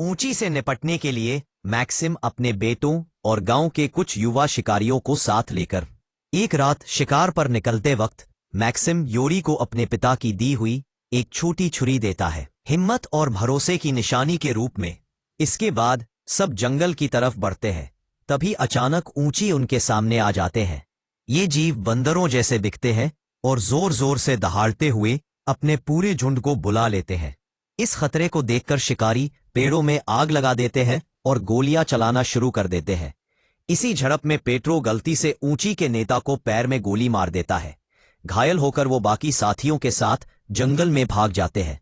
ऊंची से निपटने के लिए मैक्सिम अपने बेटों और गांव के कुछ युवा शिकारियों को साथ लेकर एक रात शिकार पर निकलते वक्त मैक्सिम योरी को अपने पिता की दी हुई एक छोटी छुरी देता है, हिम्मत और भरोसे की निशानी के रूप में। इसके बाद सब जंगल की तरफ बढ़ते हैं। तभी अचानक ऊंची उनके सामने आ जाते हैं। ये जीव बंदरों जैसे दिखते हैं और जोर जोर से दहाड़ते हुए अपने पूरे झुंड को बुला लेते हैं। इस खतरे को देखकर शिकारी पेड़ों में आग लगा देते हैं और गोलियां चलाना शुरू कर देते हैं। इसी झड़प में पेट्रो गलती से ऊंची के नेता को पैर में गोली मार देता है। घायल होकर वो बाकी साथियों के साथ जंगल में भाग जाते हैं।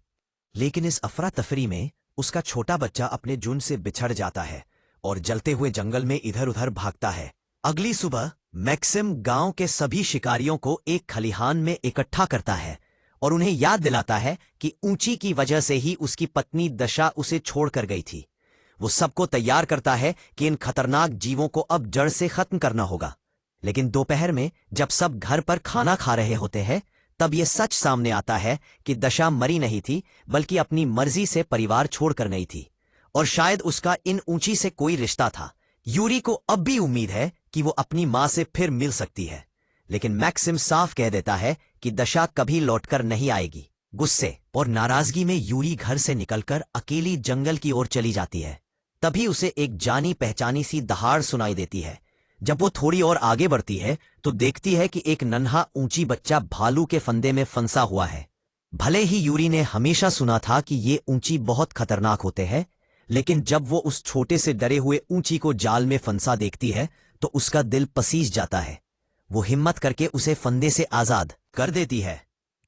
लेकिन इस अफरा तफरी में उसका छोटा बच्चा अपने झुंड से बिछड़ जाता है और जलते हुए जंगल में इधर उधर भागता है। अगली सुबह मैक्सिम गांव के सभी शिकारियों को एक खलिहान में इकट्ठा करता है और उन्हें याद दिलाता है कि ऊंची की वजह से ही उसकी पत्नी दशा उसे छोड़कर गई थी। वो सबको तैयार करता है कि इन खतरनाक जीवों को अब जड़ से खत्म करना होगा। लेकिन दोपहर में जब सब घर पर खाना खा रहे होते हैं, तब यह सच सामने आता है कि दशा मरी नहीं थी, बल्कि अपनी मर्जी से परिवार छोड़कर नहीं थी और शायद उसका इन ऊंची से कोई रिश्ता था। यूरी को अब भी उम्मीद है कि वो अपनी मां से फिर मिल सकती है, लेकिन मैक्सिम साफ कह देता है कि दशा कभी लौटकर नहीं आएगी। गुस्से और नाराजगी में यूरी घर से निकलकर अकेली जंगल की ओर चली जाती है। तभी उसे एक जानी पहचानी सी दहाड़ सुनाई देती है। जब वो थोड़ी और आगे बढ़ती है तो देखती है कि एक नन्हा ऊंची बच्चा भालू के फंदे में फंसा हुआ है। भले ही यूरी ने हमेशा सुना था कि ये ऊंची बहुत खतरनाक होते हैं, लेकिन जब वो उस छोटे से डरे हुए ऊंची को जाल में फंसा देखती है तो उसका दिल पसीज जाता है। वो हिम्मत करके उसे फंदे से आजाद कर देती है।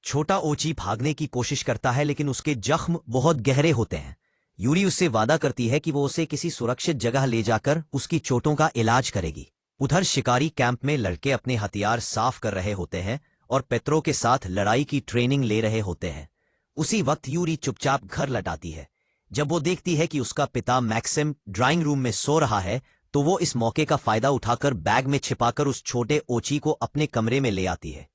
छोटा ऊंची भागने की कोशिश करता है, लेकिन उसके जख्म बहुत गहरे होते हैं। यूरी उससे वादा करती है कि वो उसे किसी सुरक्षित जगह ले जाकर उसकी चोटों का इलाज करेगी। उधर शिकारी कैंप में लड़के अपने हथियार साफ कर रहे होते हैं और पेत्रो के साथ लड़ाई की ट्रेनिंग ले रहे होते हैं। उसी वक्त यूरी चुपचाप घर लौट आती है। जब वो देखती है कि उसका पिता मैक्सिम ड्राइंग रूम में सो रहा है, तो वो इस मौके का फायदा उठाकर बैग में छिपाकर उस छोटे ओची को अपने कमरे में ले आती है।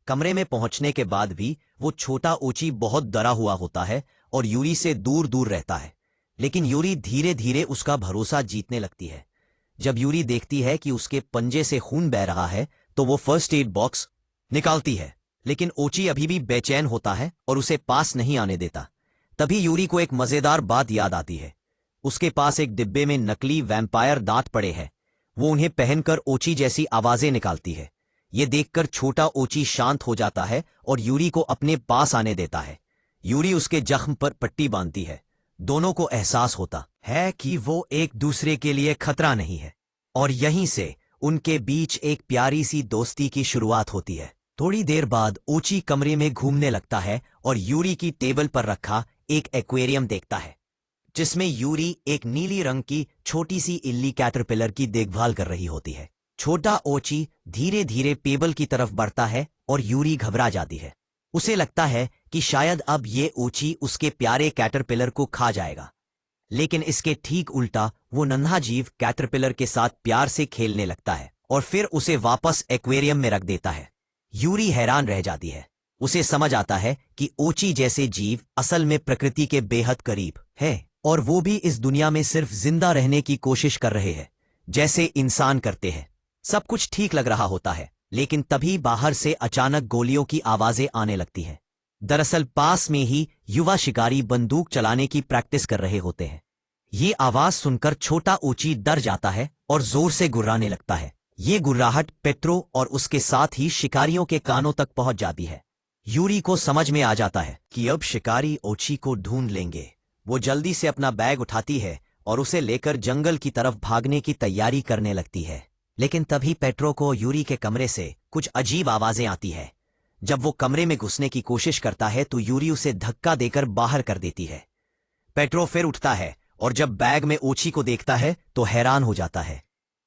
कमरे में पहुंचने के बाद भी वो छोटा ओची बहुत डरा हुआ होता है और यूरी से दूर दूर रहता है। लेकिन यूरी धीरे धीरे उसका भरोसा जीतने लगती है। जब यूरी देखती है कि उसके पंजे से खून बह रहा है, तो वो फर्स्ट एड बॉक्स निकालती है। लेकिन ओची अभी भी बेचैन होता है और उसे पास नहीं आने देता। तभी यूरी को एक मजेदार बात याद आती है। उसके पास एक डिब्बे में नकली वैम्पायर दांत पड़े हैं। वो उन्हें पहनकर ओची जैसी आवाजें निकालती है। ये देखकर छोटा ओची शांत हो जाता है और यूरी को अपने पास आने देता है। यूरी उसके जख्म पर पट्टी बांधती है। दोनों को एहसास होता है कि वो एक दूसरे के लिए खतरा नहीं है, और यहीं से उनके बीच एक प्यारी सी दोस्ती की शुरुआत होती है। थोड़ी देर बाद ओची कमरे में घूमने लगता है और यूरी की टेबल पर रखा एक एक्वेरियम देखता है, जिसमें यूरी एक नीली रंग की छोटी सी इल्ली कैटरपिलर की देखभाल कर रही होती है। छोटा ओची धीरे धीरे टेबल की तरफ बढ़ता है और यूरी घबरा जाती है। उसे लगता है कि शायद अब ये ओची उसके प्यारे कैटरपिलर को खा जाएगा, लेकिन इसके ठीक उल्टा वो नन्हा जीव कैटरपिलर के साथ प्यार से खेलने लगता है और फिर उसे वापस एक्वेरियम में रख देता है। यूरी हैरान रह जाती है। उसे समझ आता है कि ओची जैसे जीव असल में प्रकृति के बेहद करीब है और वो भी इस दुनिया में सिर्फ जिंदा रहने की कोशिश कर रहे हैं, जैसे इंसान करते हैं। सब कुछ ठीक लग रहा होता है, लेकिन तभी बाहर से अचानक गोलियों की आवाजें आने लगती हैं। दरअसल पास में ही युवा शिकारी बंदूक चलाने की प्रैक्टिस कर रहे होते हैं। ये आवाज सुनकर छोटा ओची डर जाता है और जोर से गुर्राने लगता है। ये गुर्राहट पेट्रो और उसके साथ ही शिकारियों के कानों तक पहुंच जाती है। यूरी को समझ में आ जाता है कि अब शिकारी ओची को ढूंढ लेंगे। वो जल्दी से अपना बैग उठाती है और उसे लेकर जंगल की तरफ भागने की तैयारी करने लगती है। लेकिन तभी पेट्रो को यूरी के कमरे से कुछ अजीब आवाजें आती है। जब वो कमरे में घुसने की कोशिश करता है तो यूरी उसे धक्का देकर बाहर कर देती है। पेट्रो फिर उठता है और जब बैग में ओची को देखता है तो हैरान हो जाता है।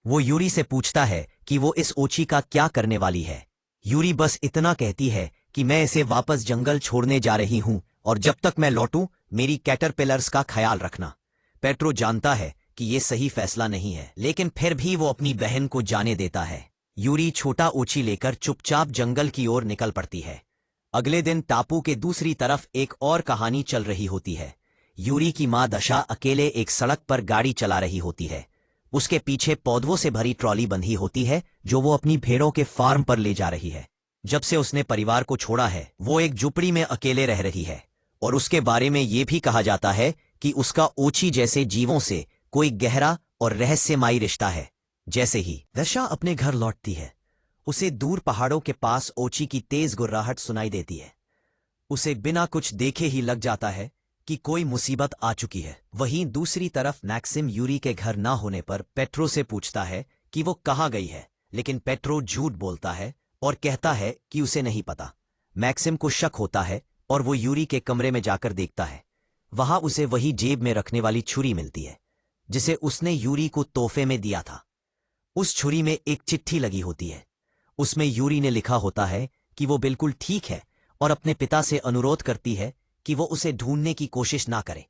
वो यूरी से पूछता है कि वो इस ओची का क्या करने वाली है। यूरी बस इतना कहती है कि मैं इसे वापस जंगल छोड़ने जा रही हूं और जब तक मैं लौटूं मेरी कैटरपिलर्स का ख्याल रखना। पेट्रो जानता है कि ये सही फैसला नहीं है, लेकिन फिर भी वो अपनी बहन को जाने देता है। यूरी छोटा ओची लेकर चुपचाप जंगल की ओर निकल पड़ती है। अगले दिन टापू के दूसरी तरफ एक और कहानी चल रही होती है। यूरी की माँ दशा अकेले एक सड़क पर गाड़ी चला रही होती है। उसके पीछे पौधों से भरी ट्रॉली बंधी होती है जो वो अपनी भेड़ों के फार्म पर ले जा रही है। जब से उसने परिवार को छोड़ा है वो एक झुपड़ी में अकेले रह रही है और उसके बारे में ये भी कहा जाता है कि उसका ओची जैसे जीवों से कोई गहरा और रहस्यमयी रिश्ता है। जैसे ही दशा अपने घर लौटती है उसे दूर पहाड़ों के पास ओची की तेज गुर्राहट सुनाई देती है। उसे बिना कुछ देखे ही लग जाता है कि कोई मुसीबत आ चुकी है। वहीं दूसरी तरफ मैक्सिम यूरी के घर ना होने पर पेट्रो से पूछता है कि वो कहाँ गई है, लेकिन पेट्रो झूठ बोलता है और कहता है कि उसे नहीं पता। मैक्सिम को शक होता है और वो यूरी के कमरे में जाकर देखता है। वहां उसे वही जेब में रखने वाली छुरी मिलती है जिसे उसने यूरी को तोहफे में दिया था। उस छुरी में एक चिट्ठी लगी होती है। उसमें यूरी ने लिखा होता है कि वो बिल्कुल ठीक है और अपने पिता से अनुरोध करती है कि वो उसे ढूंढने की कोशिश ना करे।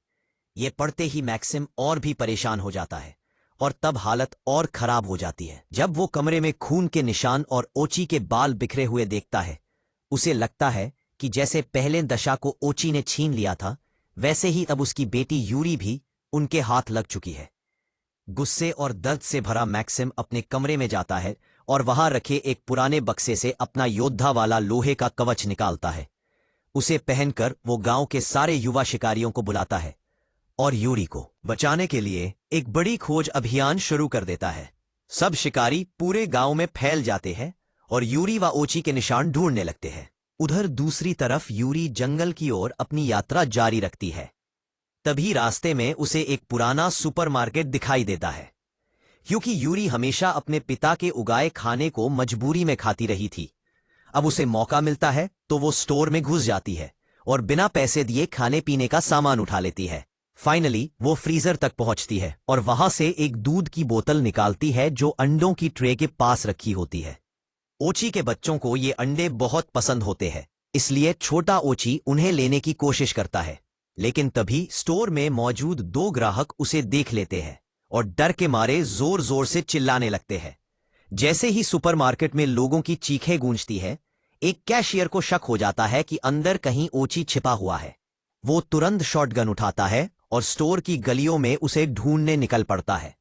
ये पढ़ते ही मैक्सिम और भी परेशान हो जाता है और तब हालत और खराब हो जाती है। जब वो कमरे में खून के निशान और ओची के बाल बिखरे हुए देखता है उसे लगता है कि जैसे पहले दशा को ओची ने छीन लिया था वैसे ही अब उसकी बेटी यूरी भी उनके हाथ लग चुकी है। गुस्से और दर्द से भरा मैक्सिम अपने कमरे में जाता है और वहां रखे एक पुराने बक्से से अपना योद्धा वाला लोहे का कवच निकालता है। उसे पहनकर वो गांव के सारे युवा शिकारियों को बुलाता है और यूरी को बचाने के लिए एक बड़ी खोज अभियान शुरू कर देता है। सब शिकारी पूरे गांव में फैल जाते हैं और यूरी व ओची के निशान ढूंढने लगते हैं। उधर दूसरी तरफ यूरी जंगल की ओर अपनी यात्रा जारी रखती है। तभी रास्ते में उसे एक पुराना सुपरमार्केट दिखाई देता है। क्योंकि यूरी हमेशा अपने पिता के उगाए खाने को मजबूरी में खाती रही थी, अब उसे मौका मिलता है तो वो स्टोर में घुस जाती है और बिना पैसे दिए खाने पीने का सामान उठा लेती है। फाइनली वो फ्रीजर तक पहुंचती है और वहां से एक दूध की बोतल निकालती है जो अंडों की ट्रे के पास रखी होती है। ओची के बच्चों को ये अंडे बहुत पसंद होते हैं, इसलिए छोटा ओची उन्हें लेने की कोशिश करता है। लेकिन तभी स्टोर में मौजूद दो ग्राहक उसे देख लेते हैं और डर के मारे जोर जोर से चिल्लाने लगते हैं। जैसे ही सुपरमार्केट में लोगों की चीखें गूंजती है एक कैशियर को शक हो जाता है कि अंदर कहीं ओची छिपा हुआ है। वो तुरंत शॉटगन उठाता है और स्टोर की गलियों में उसे ढूंढने निकल पड़ता है।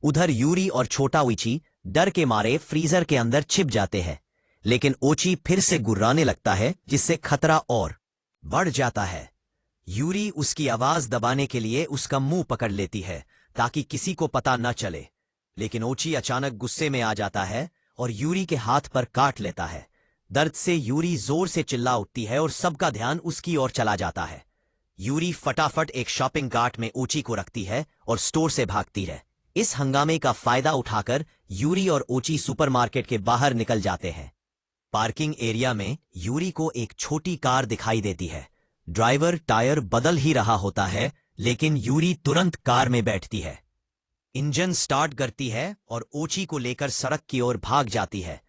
उधर यूरी और छोटा ओची डर के मारे फ्रीजर के अंदर छिप जाते हैं, लेकिन ओची फिर से गुर्राने लगता है जिससे खतरा और बढ़ जाता है। यूरी उसकी आवाज दबाने के लिए उसका मुंह पकड़ लेती है ताकि किसी को पता न चले, लेकिन ओची अचानक गुस्से में आ जाता है और यूरी के हाथ पर काट लेता है। दर्द से यूरी जोर से चिल्ला उठती है और सबका ध्यान उसकी ओर चला जाता है। यूरी फटाफट एक शॉपिंग कार्ट में ओची को रखती है और स्टोर से भागती है। इस हंगामे का फायदा उठाकर यूरी और ओची सुपरमार्केट के बाहर निकल जाते हैं। पार्किंग एरिया में यूरी को एक छोटी कार दिखाई देती है। ड्राइवर टायर बदल ही रहा होता है, लेकिन यूरी तुरंत कार में बैठती है, इंजन स्टार्ट करती है और ओची को लेकर सड़क की ओर भाग जाती है।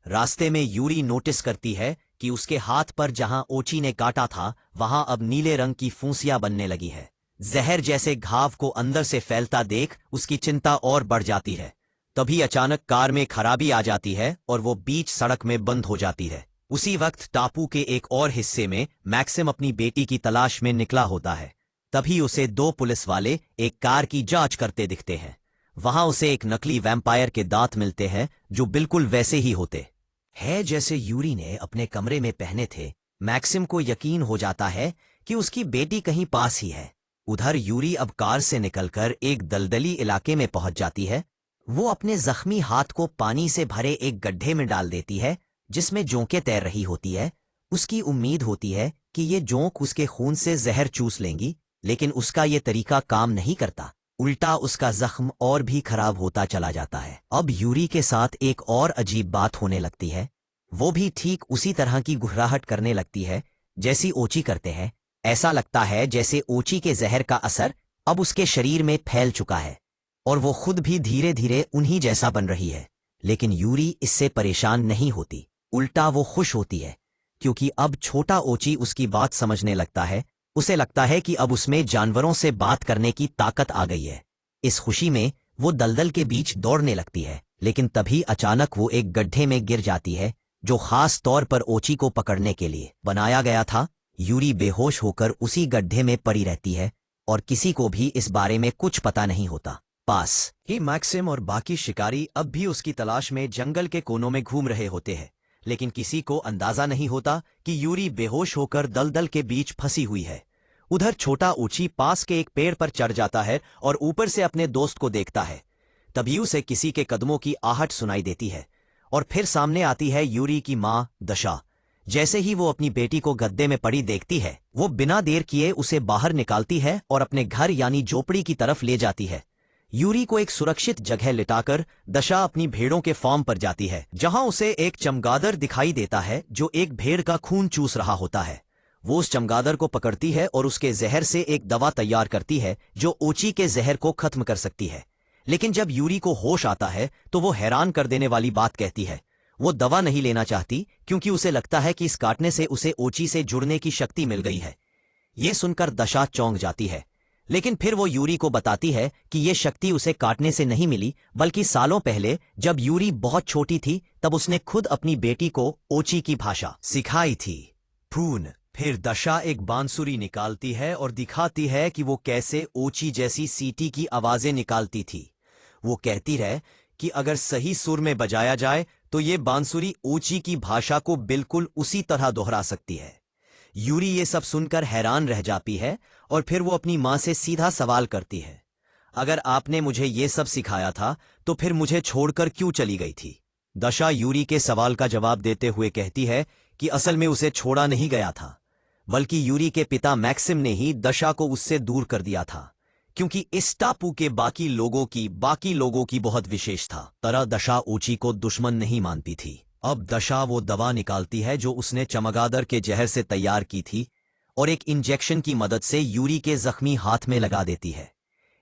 रास्ते में यूरी नोटिस करती है कि उसके हाथ पर जहां ओची ने काटा था वहां अब नीले रंग की फूंसियां बनने लगी है। जहर जैसे घाव को अंदर से फैलता देख उसकी चिंता और बढ़ जाती है। तभी अचानक कार में खराबी आ जाती है और वो बीच सड़क में बंद हो जाती है। उसी वक्त टापू के एक और हिस्से में मैक्सिम अपनी बेटी की तलाश में निकला होता है। तभी उसे दो पुलिस वाले एक कार की जांच करते दिखते हैं। वहां उसे एक नकली वैम्पायर के दांत मिलते हैं जो बिल्कुल वैसे ही होते हैं जैसे यूरी ने अपने कमरे में पहने थे। मैक्सिम को यकीन हो जाता है कि उसकी बेटी कहीं पास ही है। उधर यूरी अब कार से निकलकर एक दलदली इलाके में पहुंच जाती है। वो अपने जख्मी हाथ को पानी से भरे एक गड्ढे में डाल देती है जिसमें जोंकें तैर रही होती है। उसकी उम्मीद होती है कि ये जोंक उसके खून से जहर चूस लेंगी, लेकिन उसका ये तरीका काम नहीं करता। उल्टा उसका जख्म और भी खराब होता चला जाता है। अब यूरी के साथ एक और अजीब बात होने लगती है। वो भी ठीक उसी तरह की गुर्राहट करने लगती है जैसी ओची करते हैं। ऐसा लगता है जैसे ओची के जहर का असर अब उसके शरीर में फैल चुका है और वो खुद भी धीरे धीरे उन्हीं जैसा बन रही है। लेकिन यूरी इससे परेशान नहीं होती, उल्टा वो खुश होती है क्योंकि अब छोटा ओची उसकी बात समझने लगता है। उसे लगता है कि अब उसमें जानवरों से बात करने की ताकत आ गई है। इस खुशी में वो दलदल के बीच दौड़ने लगती है, लेकिन तभी अचानक वो एक गड्ढे में गिर जाती है जो खास तौर पर ओची को पकड़ने के लिए बनाया गया था। यूरी बेहोश होकर उसी गड्ढे में पड़ी रहती है और किसी को भी इस बारे में कुछ पता नहीं होता। पास ही मैक्सिम और बाकी शिकारी अब भी उसकी तलाश में जंगल के कोनों में घूम रहे होते हैं, लेकिन किसी को अंदाजा नहीं होता कि यूरी बेहोश होकर दलदल के बीच फंसी हुई है। उधर छोटा ऊंची पास के एक पेड़ पर चढ़ जाता है और ऊपर से अपने दोस्त को देखता है। तभी उसे किसी के कदमों की आहट सुनाई देती है और फिर सामने आती है यूरी की माँ दशा। जैसे ही वो अपनी बेटी को गद्दे में पड़ी देखती है, वो बिना देर किए उसे बाहर निकालती है और अपने घर यानी झोपड़ी की तरफ ले जाती है। यूरी को एक सुरक्षित जगह लिटाकर दशा अपनी भेड़ों के फार्म पर जाती है, जहां उसे एक चमगादड़ दिखाई देता है जो एक भेड़ का खून चूस रहा होता है। वो उस चमगादड़ को पकड़ती है और उसके जहर से एक दवा तैयार करती है जो ओची के जहर को खत्म कर सकती है। लेकिन जब यूरी को होश आता है तो वो हैरान कर देने वाली बात कहती है। वो दवा नहीं लेना चाहती क्योंकि उसे लगता है कि इस काटने से उसे ओची से जुड़ने की शक्ति मिल गई है। ये सुनकर दशा चौंक जाती है, लेकिन फिर वो यूरी को बताती है कि ये शक्ति उसे काटने से नहीं मिली, बल्कि सालों पहले जब यूरी बहुत छोटी थी तब उसने खुद अपनी बेटी को ओची की भाषा सिखाई थी। प्रून फिर दशा एक बांसुरी निकालती है और दिखाती है कि वो कैसे ओची जैसी सीटी की आवाजें निकालती थी। वो कहती है कि अगर सही सुर में बजाया जाए तो ये बांसुरी ओची की भाषा को बिल्कुल उसी तरह दोहरा सकती है। यूरी ये सब सुनकर हैरान रह जाती है और फिर वो अपनी मां से सीधा सवाल करती है, अगर आपने मुझे ये सब सिखाया था तो फिर मुझे छोड़कर क्यों चली गई थी? दशा यूरी के सवाल का जवाब देते हुए कहती है कि असल में उसे छोड़ा नहीं गया था, बल्कि यूरी के पिता मैक्सिम ने ही दशा को उससे दूर कर दिया था, क्योंकि इस टापू के बाकी लोगों की बहुत विशेष था। तरह दशा ओची को दुश्मन नहीं मानती थी। अब दशा वो दवा निकालती है जो उसने चमगादड़ के जहर से तैयार की थी और एक इंजेक्शन की मदद से यूरी के जख्मी हाथ में लगा देती है।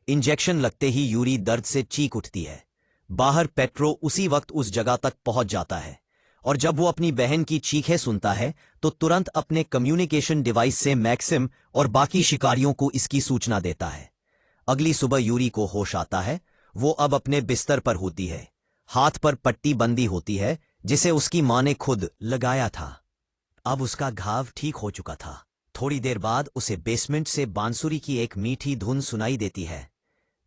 इंजेक्शन लगते ही यूरी दर्द से चीख उठती है। बाहर पेट्रो उसी वक्त उस जगह तक पहुंच जाता है और जब वो अपनी बहन की चीखें सुनता है तो तुरंत अपने कम्युनिकेशन डिवाइस से मैक्सिम और बाकी शिकारियों को इसकी सूचना देता है। अगली सुबह यूरी को होश आता है। वो अब अपने बिस्तर पर होती है। हाथ पर पट्टी बंदी होती है जिसे उसकी मां ने खुद लगाया था। अब उसका घाव ठीक हो चुका था। थोड़ी देर बाद उसे बेसमेंट से बांसुरी की एक मीठी धुन सुनाई देती है।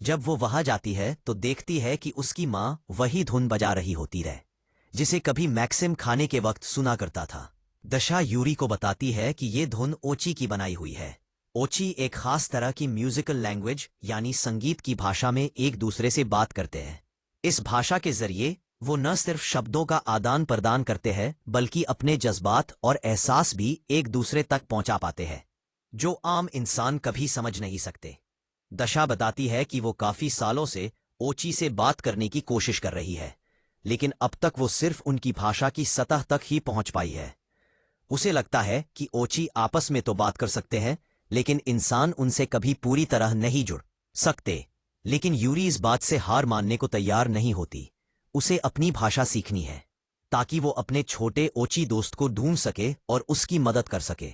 जब वो वहां जाती है तो देखती है कि उसकी मां वही धुन बजा रही होती है जिसे कभी मैक्सिम खाने के वक्त सुना करता था। दशा यूरी को बताती है कि ये धुन ओची की बनाई हुई है। ओची एक खास तरह की म्यूजिकल लैंग्वेज यानी संगीत की भाषा में एक दूसरे से बात करते हैं। इस भाषा के जरिए वो न सिर्फ शब्दों का आदान प्रदान करते हैं बल्कि अपने जज्बात और एहसास भी एक दूसरे तक पहुंचा पाते हैं, जो आम इंसान कभी समझ नहीं सकते। दशा बताती है कि वो काफी सालों से ओची से बात करने की कोशिश कर रही है, लेकिन अब तक वो सिर्फ उनकी भाषा की सतह तक ही पहुंच पाई है। उसे लगता है कि ओची आपस में तो बात कर सकते हैं, लेकिन इंसान उनसे कभी पूरी तरह नहीं जुड़ सकते। लेकिन यूरी इस बात से हार मानने को तैयार नहीं होती। उसे अपनी भाषा सीखनी है ताकि वो अपने छोटे ओची दोस्त को ढूंढ सके और उसकी मदद कर सके।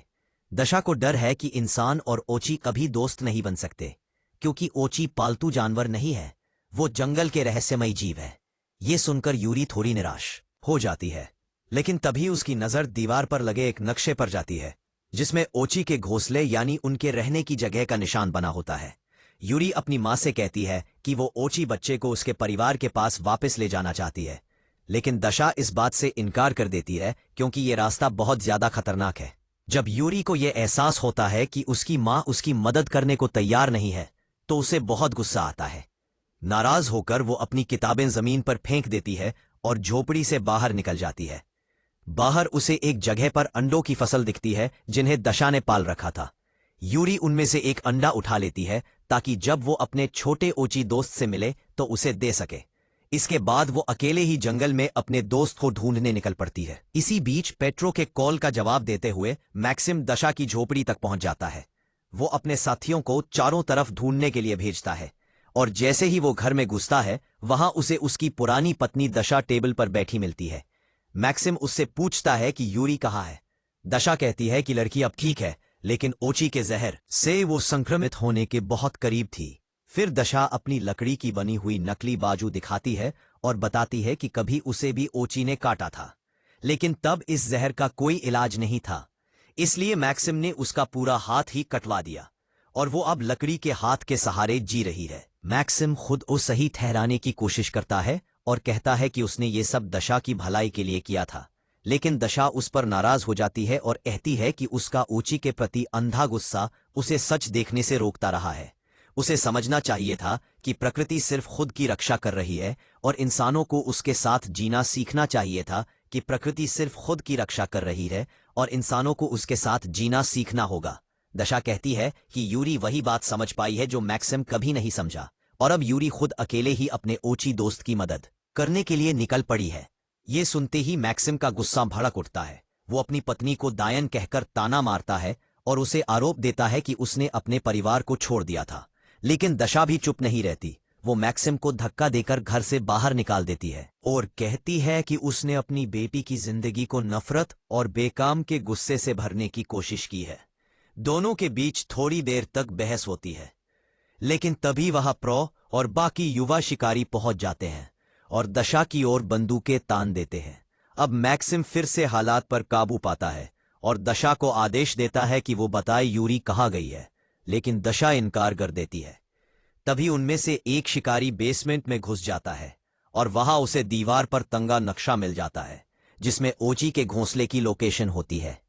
दशा को डर है कि इंसान और ओची कभी दोस्त नहीं बन सकते, क्योंकि ओची पालतू जानवर नहीं है, वो जंगल के रहस्यमयी जीव है। ये सुनकर यूरी थोड़ी निराश हो जाती है, लेकिन तभी उसकी नजर दीवार पर लगे एक नक्शे पर जाती है जिसमें ओची के घोंसले यानी उनके रहने की जगह का निशान बना होता है। यूरी अपनी मां से कहती है कि वो ओची बच्चे को उसके परिवार के पास वापस ले जाना चाहती है, लेकिन दशा इस बात से इनकार कर देती है क्योंकि ये रास्ता बहुत ज्यादा खतरनाक है। जब यूरी को यह एहसास होता है कि उसकी मां उसकी मदद करने को तैयार नहीं है तो उसे बहुत गुस्सा आता है। नाराज होकर वो अपनी किताबें जमीन पर फेंक देती है और झोपड़ी से बाहर निकल जाती है। बाहर उसे एक जगह पर अंडों की फसल दिखती है जिन्हें दशा ने पाल रखा था। यूरी उनमें से एक अंडा उठा लेती है ताकि जब वो अपने छोटे ओची दोस्त से मिले तो उसे दे सके। इसके बाद वो अकेले ही जंगल में अपने दोस्त को ढूंढने निकल पड़ती है। इसी बीच पेट्रो के कॉल का जवाब देते हुए मैक्सिम दशा की झोपड़ी तक पहुंच जाता है। वो अपने साथियों को चारों तरफ ढूंढने के लिए भेजता है और जैसे ही वो घर में घुसता है वहां उसे उसकी पुरानी पत्नी दशा टेबल पर बैठी मिलती है। मैक्सिम उससे पूछता है कि यूरी कहाँ है। दशा कहती है कि लड़की अब ठीक है, लेकिन ओची के जहर से वो संक्रमित होने के बहुत करीब थी। फिर दशा अपनी लकड़ी की बनी हुई नकली बाजू दिखाती है और बताती है कि कभी उसे भी ओची ने काटा था, लेकिन तब इस जहर का कोई इलाज नहीं था, इसलिए मैक्सिम ने उसका पूरा हाथ ही कटवा दिया और वो अब लकड़ी के हाथ के सहारे जी रही है। मैक्सिम खुद को सही ठहराने की कोशिश करता है और कहता है कि उसने ये सब दशा की भलाई के लिए किया था, लेकिन दशा उस पर नाराज हो जाती है और कहती है कि उसका ओची के प्रति अंधा गुस्सा उसे सच देखने से रोकता रहा है। उसे समझना चाहिए था कि प्रकृति सिर्फ खुद की रक्षा कर रही है और इंसानों को उसके साथ जीना सीखना चाहिए था कि प्रकृति सिर्फ खुद की रक्षा कर रही है और इंसानों को उसके साथ जीना सीखना होगा। दशा कहती है कि यूरी वही बात समझ पाई है जो मैक्सिम कभी नहीं समझा, और अब यूरी खुद अकेले ही अपने ओची दोस्त की मदद करने के लिए निकल पड़ी है। ये सुनते ही मैक्सिम का गुस्सा भड़क उठता है। वो अपनी पत्नी को दायन कहकर ताना मारता है और उसे आरोप देता है कि उसने अपने परिवार को छोड़ दिया था। लेकिन दशा भी चुप नहीं रहती। वो मैक्सिम को धक्का देकर घर से बाहर निकाल देती है और कहती है कि उसने अपनी बेटी की जिंदगी को नफरत और बेकाम के गुस्से से भरने की कोशिश की है। दोनों के बीच थोड़ी देर तक बहस होती है, लेकिन तभी वहां प्रो और बाकी युवा शिकारी पहुंच जाते हैं और दशा की ओर बंदूकें तान देते हैं। अब मैक्सिम फिर से हालात पर काबू पाता है और दशा को आदेश देता है कि वो बताए यूरी कहाँ गई है, लेकिन दशा इनकार कर देती है। तभी उनमें से एक शिकारी बेसमेंट में घुस जाता है और वहां उसे दीवार पर तंगा नक्शा मिल जाता है जिसमें ओची के घोंसले की लोकेशन होती है।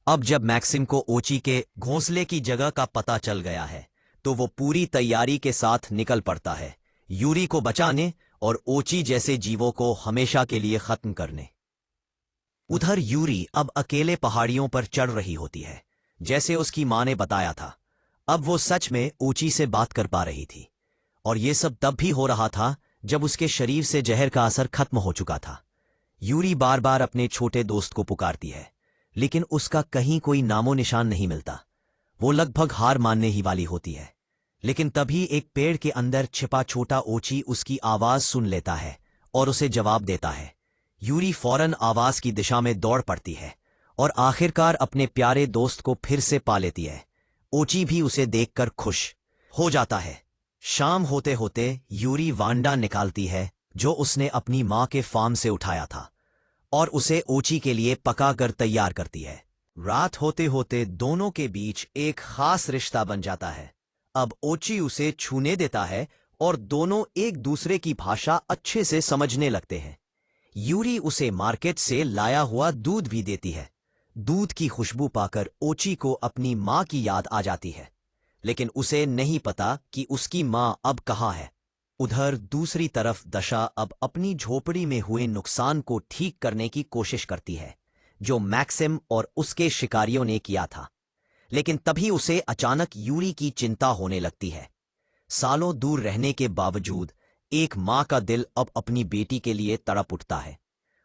अब जब मैक्सिम को ओची के घोंसले की जगह का पता चल गया है तो वो पूरी तैयारी के साथ निकल पड़ता है, यूरी को बचाने और ओची जैसे जीवों को हमेशा के लिए खत्म करने। उधर यूरी अब अकेले पहाड़ियों पर चढ़ रही होती है, जैसे उसकी मां ने बताया था। अब वो सच में ओची से बात कर पा रही थी, और ये सब तब भी हो रहा था जब उसके शरीर से जहर का असर खत्म हो चुका था। यूरी बार बार अपने छोटे दोस्त को पुकारती है, लेकिन उसका कहीं कोई नामो निशान नहीं मिलता। वो लगभग हार मानने ही वाली होती है, लेकिन तभी एक पेड़ के अंदर छिपा छोटा ओची उसकी आवाज सुन लेता है और उसे जवाब देता है। यूरी फौरन आवाज की दिशा में दौड़ पड़ती है और आखिरकार अपने प्यारे दोस्त को फिर से पा लेती है। ओची भी उसे देखकर खुश हो जाता है। शाम होते होते यूरी वांडा निकालती है जो उसने अपनी मां के फार्म से उठाया था और उसे ओची के लिए पकाकर तैयार करती है। रात होते होते दोनों के बीच एक खास रिश्ता बन जाता है। अब ओची उसे छूने देता है और दोनों एक दूसरे की भाषा अच्छे से समझने लगते हैं। यूरी उसे मार्केट से लाया हुआ दूध भी देती है। दूध की खुशबू पाकर ओची को अपनी मां की याद आ जाती है, लेकिन उसे नहीं पता कि उसकी मां अब कहाँ है। उधर दूसरी तरफ दशा अब अपनी झोपड़ी में हुए नुकसान को ठीक करने की कोशिश करती है जो मैक्सिम और उसके शिकारियों ने किया था, लेकिन तभी उसे अचानक यूरी की चिंता होने लगती है। सालों दूर रहने के बावजूद एक मां का दिल अब अपनी बेटी के लिए तड़प उठता है।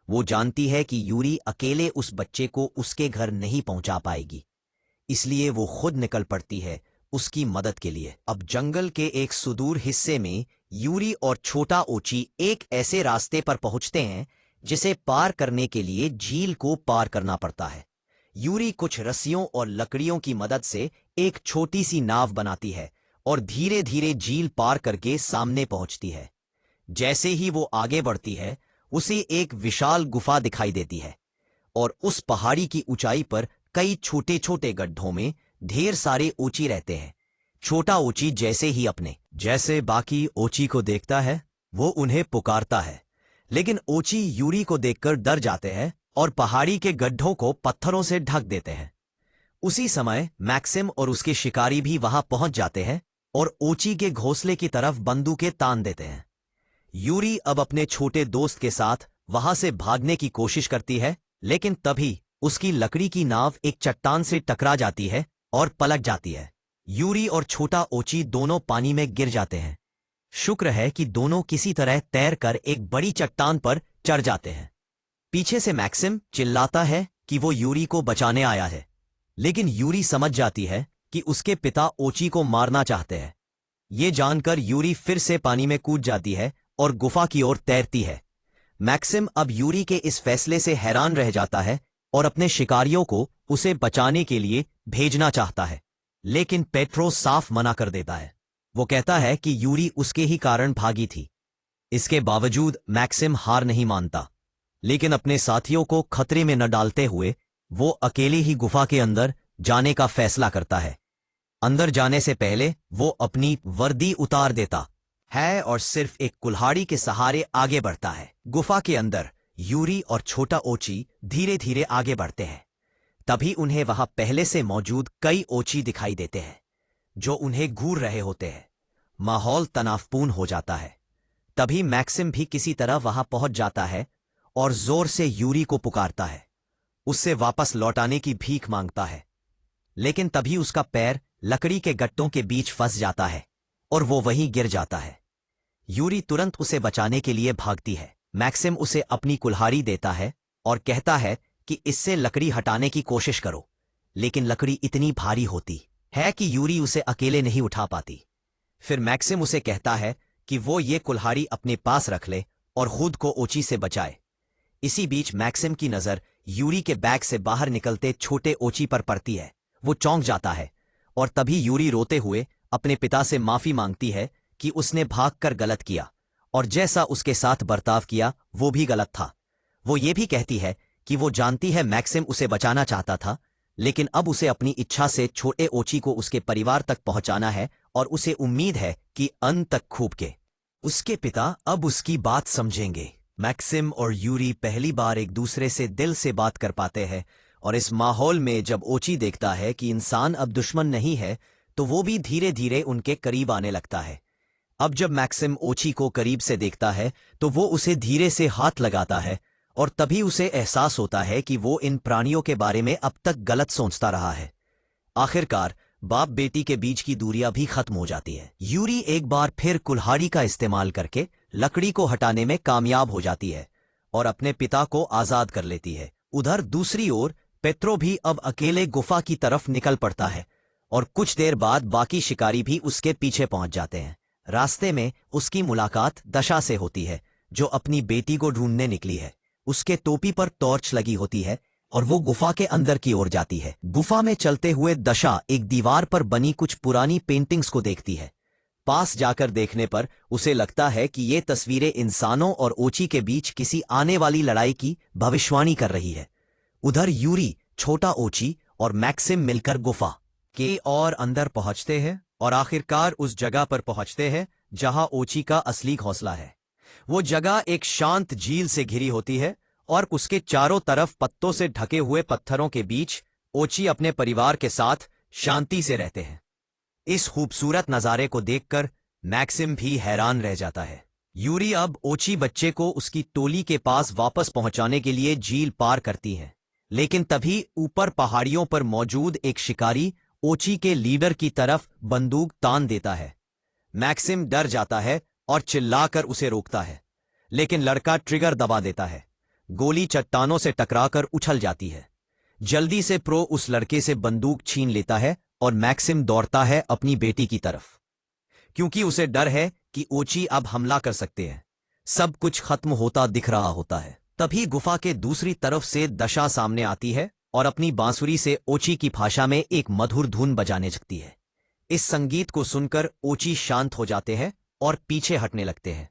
वो जानती है कि यूरी अकेले उस बच्चे को उसके घर नहीं पहुंचा पाएगी, इसलिए वो खुद निकल पड़ती है उसकी मदद के लिए। अब जंगल के एक सुदूर हिस्से में यूरी और छोटा ओची एक ऐसे रास्ते पर पहुंचते हैं जिसे पार करने के लिए झील को पार करना पड़ता है। यूरी कुछ रस्सियों और लकड़ियों की मदद से एक छोटी सी नाव बनाती है और धीरे धीरे झील पार करके सामने पहुंचती है। जैसे ही वो आगे बढ़ती है उसे एक विशाल गुफा दिखाई देती है और उस पहाड़ी की ऊंचाई पर कई छोटे छोटे गड्ढों में ढेर सारे ओची रहते हैं। छोटा ओची जैसे ही अपने जैसे बाकी ओची को देखता है वो उन्हें पुकारता है, लेकिन ओची यूरी को देखकर डर जाते हैं और पहाड़ी के गड्ढों को पत्थरों से ढक देते हैं। उसी समय मैक्सिम और उसके शिकारी भी वहां पहुंच जाते हैं और ओची के घोंसले की तरफ बंदूकें तान देते हैं। यूरी अब अपने छोटे दोस्त के साथ वहां से भागने की कोशिश करती है, लेकिन तभी उसकी लकड़ी की नाव एक चट्टान से टकरा जाती है और पलट जाती है। यूरी और छोटा ओची दोनों पानी में गिर जाते हैं। शुक्र है कि दोनों किसी तरह तैरकर एक बड़ी चट्टान पर चढ़ जाते हैं। पीछे से मैक्सिम चिल्लाता है कि वो यूरी को बचाने आया है, लेकिन यूरी समझ जाती है कि उसके पिता ओची को मारना चाहते हैं। ये जानकर यूरी फिर से पानी में कूद जाती है और गुफा की ओर तैरती है। मैक्सिम अब यूरी के इस फैसले से हैरान रह जाता है और अपने शिकारियों को उसे बचाने के लिए भेजना चाहता है, लेकिन पेट्रो साफ मना कर देता है। वो कहता है कि यूरी उसके ही कारण भागी थी। इसके बावजूद मैक्सिम हार नहीं मानता, लेकिन अपने साथियों को खतरे में न डालते हुए वो अकेले ही गुफा के अंदर जाने का फैसला करता है। अंदर जाने से पहले वो अपनी वर्दी उतार देता है और सिर्फ एक कुल्हाड़ी के सहारे आगे बढ़ता है। गुफा के अंदर यूरी और छोटा ओची धीरे धीरे आगे बढ़ते हैं। तभी उन्हें वहां पहले से मौजूद कई ओची दिखाई देते हैं जो उन्हें घूर रहे होते हैं। माहौल तनावपूर्ण हो जाता है। तभी मैक्सिम भी किसी तरह वहां पहुंच जाता है और जोर से यूरी को पुकारता है, उससे वापस लौटाने की भीख मांगता है। लेकिन तभी उसका पैर लकड़ी के गट्टों के बीच फंस जाता है और वो वहीं गिर जाता है। यूरी तुरंत उसे बचाने के लिए भागती है। मैक्सिम उसे अपनी कुल्हाड़ी देता है और कहता है कि इससे लकड़ी हटाने की कोशिश करो, लेकिन लकड़ी इतनी भारी होती है कि यूरी उसे अकेले नहीं उठा पाती। फिर मैक्सिम उसे कहता है कि वो ये कुल्हाड़ी अपने पास रख ले और खुद को ओची से बचाए। इसी बीच मैक्सिम की नजर यूरी के बैग से बाहर निकलते छोटे ओची पर पड़ती है। वो चौंक जाता है और तभी यूरी रोते हुए अपने पिता से माफी मांगती है कि उसने भागकर गलत किया और जैसा उसके साथ बर्ताव किया वो भी गलत था। वो ये भी कहती है कि वो जानती है मैक्सिम उसे बचाना चाहता था, लेकिन अब उसे अपनी इच्छा से छोटे ओची को उसके परिवार तक पहुंचाना है और उसे उम्मीद है कि अंत तक खूब के उसके पिता अब उसकी बात समझेंगे। मैक्सिम और यूरी पहली बार एक दूसरे से दिल से बात कर पाते हैं और इस माहौल में जब ओची देखता है कि इंसान अब दुश्मन नहीं है तो वो भी धीरे धीरे उनके करीब आने लगता है। अब जब मैक्सिम ओची को करीब से देखता है तो वो उसे धीरे से हाथ लगाता है और तभी उसे एहसास होता है कि वो इन प्राणियों के बारे में अब तक गलत सोचता रहा है। आखिरकार बाप बेटी के बीच की दूरियां भी खत्म हो जाती है। यूरी एक बार फिर कुल्हाड़ी का इस्तेमाल करके लकड़ी को हटाने में कामयाब हो जाती है और अपने पिता को आजाद कर लेती है। उधर दूसरी ओर पेट्रो भी अब अकेले गुफा की तरफ निकल पड़ता है और कुछ देर बाद बाकी शिकारी भी उसके पीछे पहुंच जाते हैं। रास्ते में उसकी मुलाकात दशा से होती है जो अपनी बेटी को ढूंढने निकली है। उसके टोपी पर टॉर्च लगी होती है और वो गुफा के अंदर की ओर जाती है। गुफा में चलते हुए दशा एक दीवार पर बनी कुछ पुरानी पेंटिंग्स को देखती है। पास जाकर देखने पर उसे लगता है कि ये तस्वीरें इंसानों और ओची के बीच किसी आने वाली लड़ाई की भविष्यवाणी कर रही है। उधर यूरी, छोटा ओची और मैक्सिम मिलकर गुफा के और अंदर पहुंचते हैं और आखिरकार उस जगह पर पहुंचते हैं जहां ओची का असली घोंसला है। वो जगह एक शांत झील से घिरी होती है और उसके चारों तरफ पत्तों से ढके हुए पत्थरों के बीच ओची अपने परिवार के साथ शांति से रहते हैं। इस खूबसूरत नजारे को देखकर मैक्सिम भी हैरान रह जाता है। यूरी अब ओची बच्चे को उसकी टोली के पास वापस पहुंचाने के लिए झील पार करती है, लेकिन तभी ऊपर पहाड़ियों पर मौजूद एक शिकारी ओची के लीडर की तरफ बंदूक तान देता है। मैक्सिम डर जाता है और चिल्लाकर उसे रोकता है, लेकिन लड़का ट्रिगर दबा देता है। गोली चट्टानों से टकराकर उछल जाती है। जल्दी से प्रो उस लड़के से बंदूक छीन लेता है और मैक्सिम दौड़ता है अपनी बेटी की तरफ, क्योंकि उसे डर है कि ओची अब हमला कर सकते हैं। सब कुछ खत्म होता दिख रहा होता है। तभी गुफा के दूसरी तरफ से दशा सामने आती है और अपनी बांसुरी से ओची की भाषा में एक मधुर धुन बजाने लगती है। इस संगीत को सुनकर ओची शांत हो जाते हैं और पीछे हटने लगते हैं।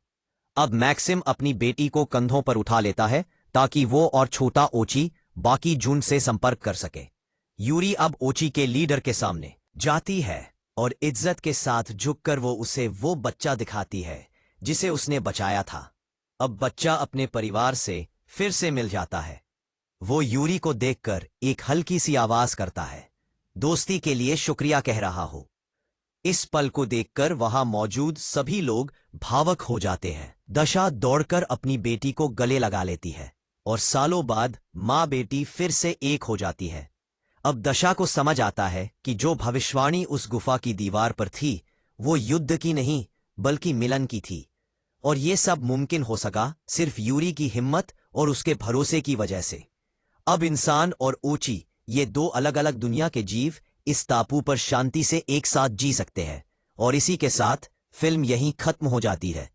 अब मैक्सिम अपनी बेटी को कंधों पर उठा लेता है ताकि वो और छोटा ओची बाकी झुंड से संपर्क कर सके। यूरी अब ओची के लीडर के सामने जाती है और इज्जत के साथ झुककर वो उसे वो बच्चा दिखाती है जिसे उसने बचाया था। अब बच्चा अपने परिवार से फिर से मिल जाता है। वो यूरी को देखकर एक हल्की सी आवाज करता है, दोस्ती के लिए शुक्रिया कह रहा हो। इस पल को देखकर वहां मौजूद सभी लोग भावुक हो जाते हैं। दशा दौड़कर अपनी बेटी को गले लगा लेती है और सालों बाद मां बेटी फिर से एक हो जाती है। अब दशा को समझ आता है कि जो भविष्यवाणी उस गुफा की दीवार पर थी वो युद्ध की नहीं बल्कि मिलन की थी, और ये सब मुमकिन हो सका सिर्फ यूरी की हिम्मत और उसके भरोसे की वजह से। अब इंसान और ओची, ये दो अलग अलग दुनिया के जीव, इस टापू पर शांति से एक साथ जी सकते हैं। और इसी के साथ फिल्म यहीं खत्म हो जाती है।